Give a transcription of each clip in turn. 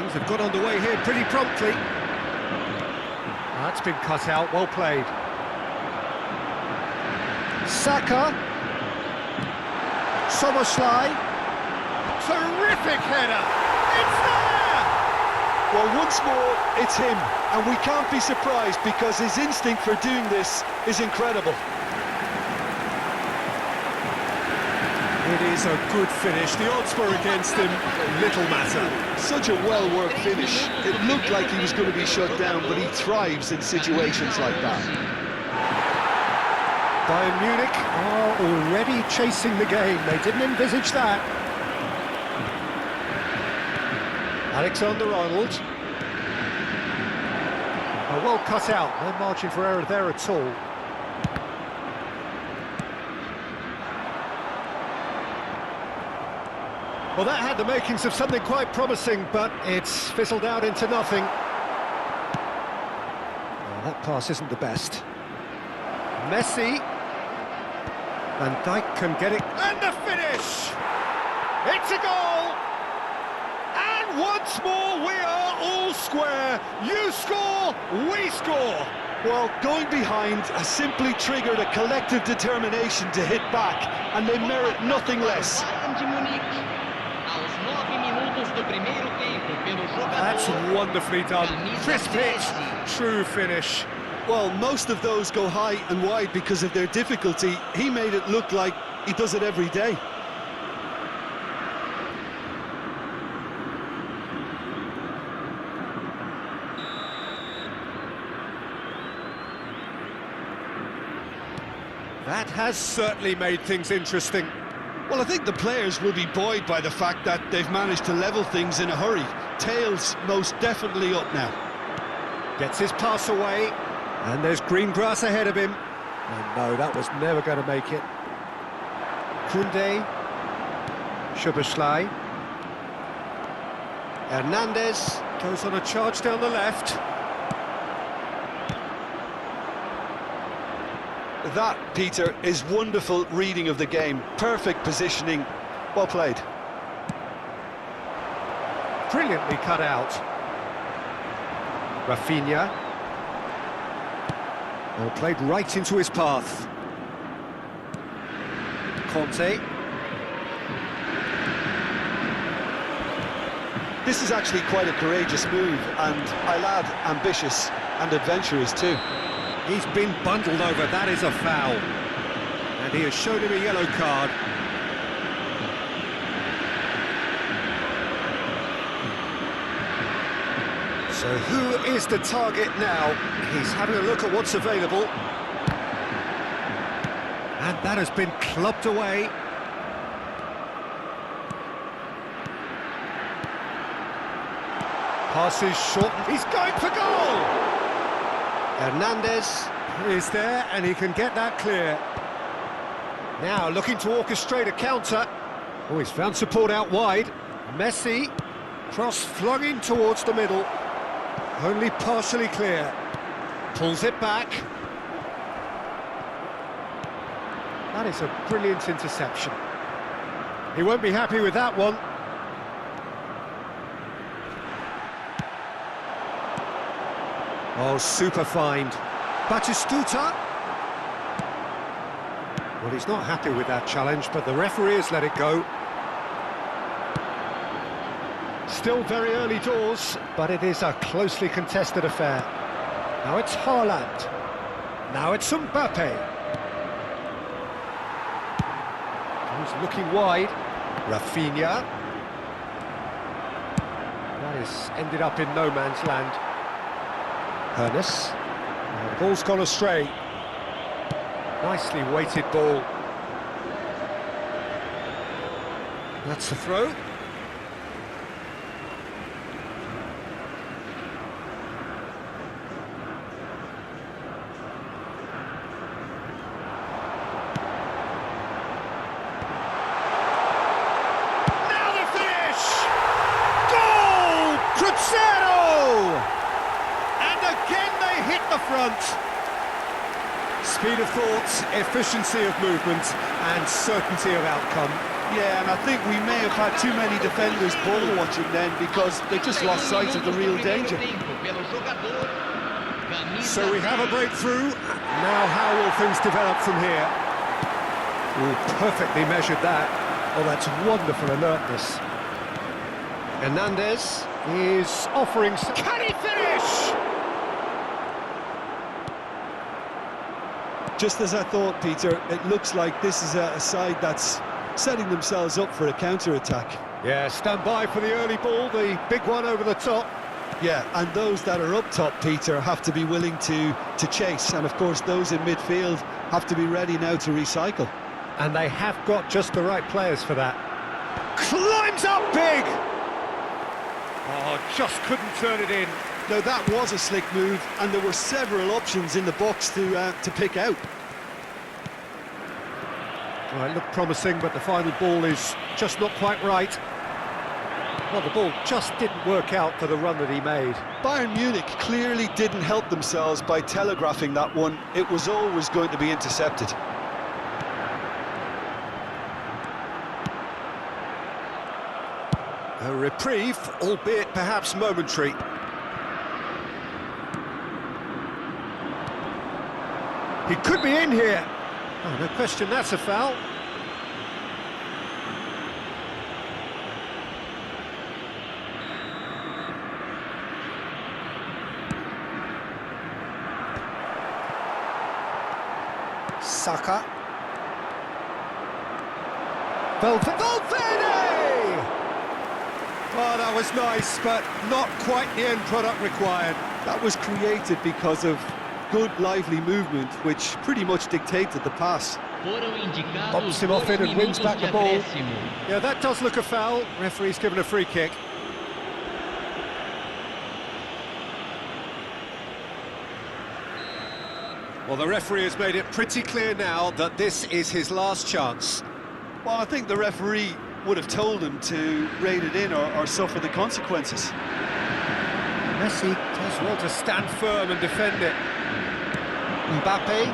Things have got underway here pretty promptly. That's been cut out, well played. Saka. Soboslai. Terrific header! It's there! Well, once more, it's him, and we can't be surprised because his instinct for doing this is incredible. It is a good finish. The odds were against him, little matter. Such a well-worked finish. It looked like he was going to be shut down, but he thrives in situations like that. Bayern Munich are already chasing the game. They didn't envisage that. Alexander-Arnold. Oh, well cut out. No margin for error there at all. Well, that had the makings of something quite promising, but it's fizzled out into nothing. Oh, that pass isn't the best. Messi. Van Dijk can get it. And the finish! It's a goal! And once more we are all square. You score, we score. Well, going behind has simply triggered a collective determination to hit back, and they merit nothing less. That's wonderfully done. Crisp hit, true finish. Well, most of those go high and wide because of their difficulty. He made it look like he does it every day. That has certainly made things interesting. Well, I think the players will be buoyed by the fact that they've managed to level things in a hurry. Tails most definitely up now. Gets his pass away, and there's green grass ahead of him. Oh no, that was never going to make it. Koundé. Szoboszlai. Hernandez goes on a charge down the left. That, Peter, is wonderful reading of the game. Perfect positioning. Well played. Brilliantly cut out. Rafinha. Well played right into his path. Conte. This is actually quite a courageous move, and I'll add ambitious and adventurous too. He's been bundled over, that is a foul. And he has shown him a yellow card. So who is the target now? He's having a look at what's available. And that has been clubbed away. Pass is short. He's going for goal! Hernandez is there, and he can get that clear. Now looking to orchestrate a counter. Oh, he's found support out wide. Messi, cross flung in towards the middle. Only partially clear. Pulls it back. That is a brilliant interception. He won't be happy with that one. Oh, super find. Batistuta. Well, he's not happy with that challenge, but the referee has let it go. Still very early doors, but it is a closely contested affair. Now it's Haaland. Now it's Mbappe. He's looking wide. Rafinha. That has ended up in no man's land. Ernest. The ball's gone astray. Nicely weighted ball. That's the throw. Now the finish! Goal! Cruzeiro! And again they hit the front. Speed of thought, efficiency of movement, and certainty of outcome. Yeah, and I think we may have had too many defenders ball watching then because they just lost sight of the real danger. So we have a breakthrough. Now how will things develop from here? Ooh, perfectly measured that. Oh, that's wonderful alertness. Hernandez is offering... Can he finish? Just as I thought, Peter, it looks like this is a side that's setting themselves up for a counter-attack. Yeah, stand by for the early ball, the big one over the top. Yeah, and those that are up top, Peter, have to be willing to chase. And, of course, those in midfield have to be ready now to recycle. And they have got just the right players for that. Climbs up big! Oh, just couldn't turn it in. Now, that was a slick move, and there were several options in the box to pick out. Well, it looked promising, but the final ball is just not quite right. Well, the ball just didn't work out for the run that he made. Bayern Munich clearly didn't help themselves by telegraphing that one. It was always going to be intercepted. A reprieve, albeit perhaps momentary. He could be in here. Oh, no question, that's a foul. Saka. Valverde! Oh, that was nice, but not quite the end product required. That was created because of good, lively movement, which pretty much dictated the pass. Pops him off in and wins back the ball. Yeah, that does look a foul. Referee's given a free kick. Well, the referee has made it pretty clear now that this is his last chance. Well, I think the referee would have told him to rein it in or suffer the consequences. Messi does well to stand firm and defend it. Mbappe,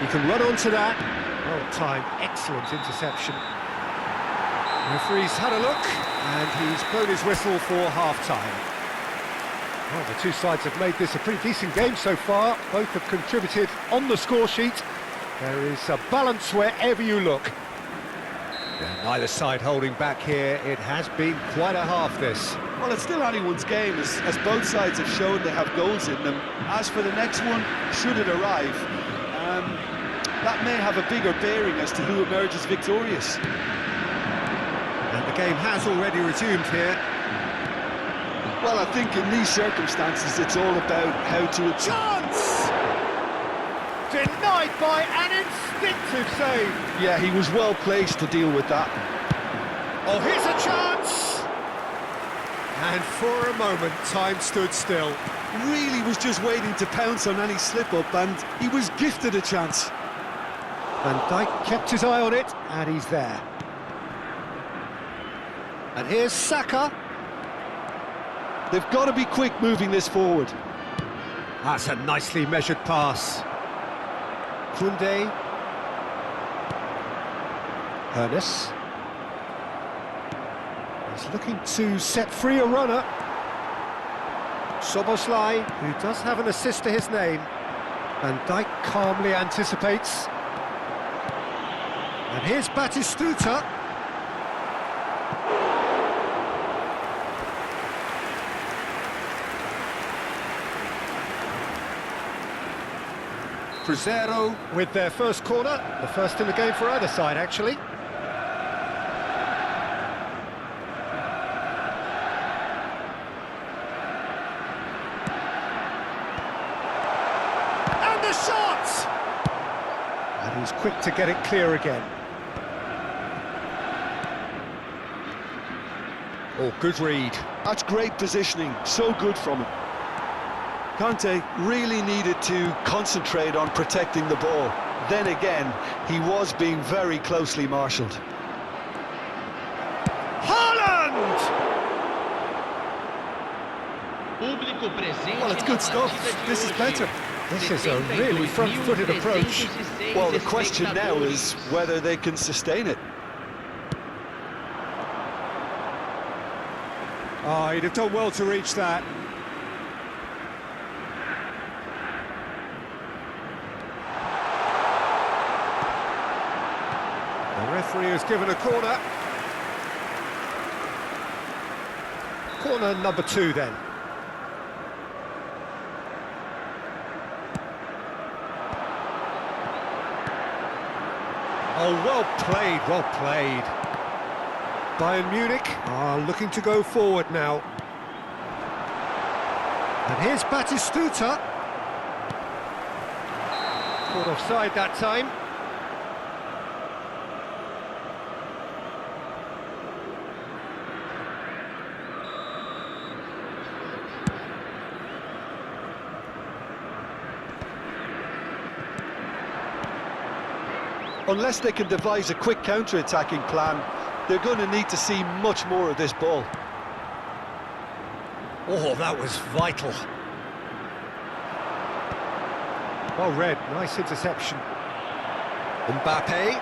he can run onto that. Well timed, excellent interception. The referee's had a look, and he's blown his whistle for half-time. Well, the two sides have made this a pretty decent game so far. Both have contributed on the score sheet. There is a balance wherever you look. Yeah, neither side holding back here. It has been quite a half, this. Well, it's still anyone's game, as both sides have shown they have goals in them. As for the next one, should it arrive, that may have a bigger bearing as to who emerges victorious. And the game has already resumed here. Well, I think in these circumstances, it's all about how to... Chance! Denied by an instinctive save. Yeah, he was well placed to deal with that. Oh, here's a chance! And for a moment, time stood still. Really was just waiting to pounce on any slip-up, and he was gifted a chance. Van Dijk kept his eye on it, and he's there. And here's Saka. They've got to be quick moving this forward. That's a nicely measured pass. Koundé. Ernest. He's looking to set free a runner. Soboslai, who does have an assist to his name. Van Dijk calmly anticipates. And here's Batistuta. Cruzeiro with their first corner, the first in the game for either side, actually. And the shot! And he's quick to get it clear again. Oh, good read. That's great positioning, so good from him. Conte really needed to concentrate on protecting the ball. Then again, he was being very closely marshalled. Haaland! Well, it's good stuff. This is better. This is a really front-footed approach. Well, the question now is whether they can sustain it. Oh, he'd have done well to reach that. The referee has given a corner. Corner number 2 then. Oh, well played, well played. Bayern Munich are looking to go forward now. And here's Batistuta. Caught offside that time. Unless they can devise a quick counter-attacking plan, they're going to need to see much more of this ball. Oh, that was vital. Well read, nice interception. Mbappe.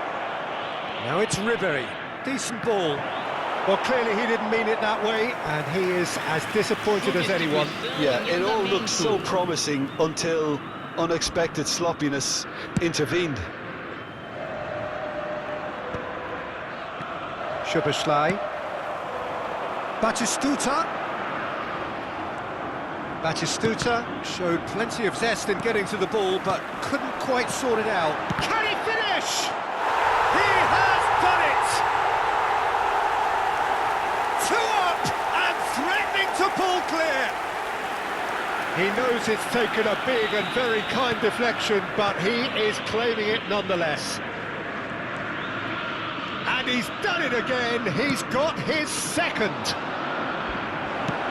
Now it's Ribéry. Decent ball. Well, clearly he didn't mean it that way, and he is as disappointed as anyone. Yeah, it all looked so promising until unexpected sloppiness intervened. Szoboszlai. Batistuta. Batistuta showed plenty of zest in getting to the ball, but couldn't quite sort it out. Can he finish? He has done it! 2 up and threatening to pull clear. He knows it's taken a big and very kind deflection, but he is claiming it nonetheless. And he's done it again, he's got his second.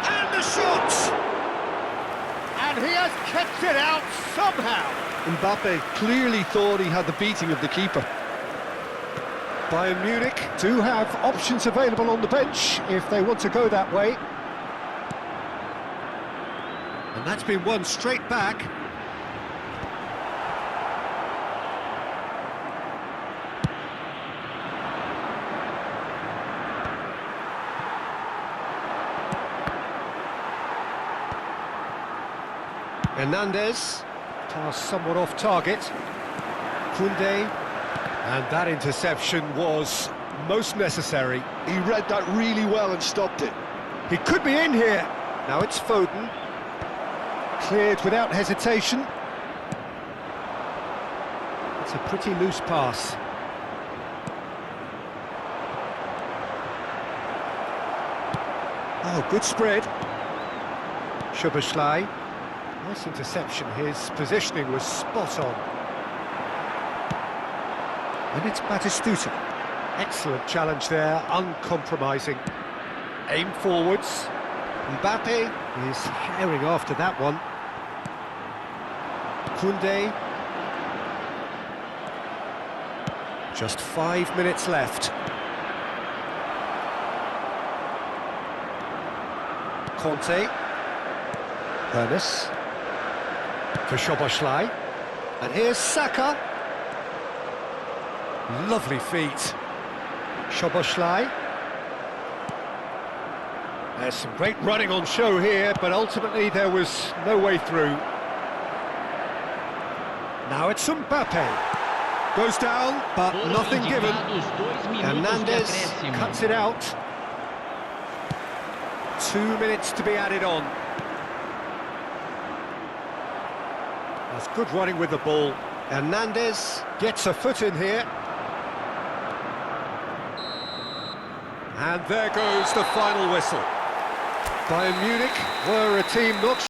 And the shot! And he has kept it out somehow. Mbappe clearly thought he had the beating of the keeper. Bayern Munich do have options available on the bench if they want to go that way. And that's been won straight back. Hernandez, pass somewhat off target. Koundé, and that interception was most necessary. He read that really well and stopped it. He could be in here. Now it's Foden. Cleared without hesitation. It's a pretty loose pass. Oh, good spread. Szoboszlai. Nice interception, his positioning was spot on. And it's Batistuta. Excellent challenge there, uncompromising. Aim forwards. Mbappe is herring after that one. Koundé. Just 5 minutes left. Conte. Ernest. For Szoboszlai, and here's Saka. Lovely feet. Szoboszlai. There's some great running on show here, but ultimately there was no way through. Now it's Mbappe. Goes down, but nothing given. Hernandez cuts it out. 2 minutes to be added on. That's good running with the ball. Hernandez gets a foot in here. And there goes the final whistle. Bayern Munich were a team not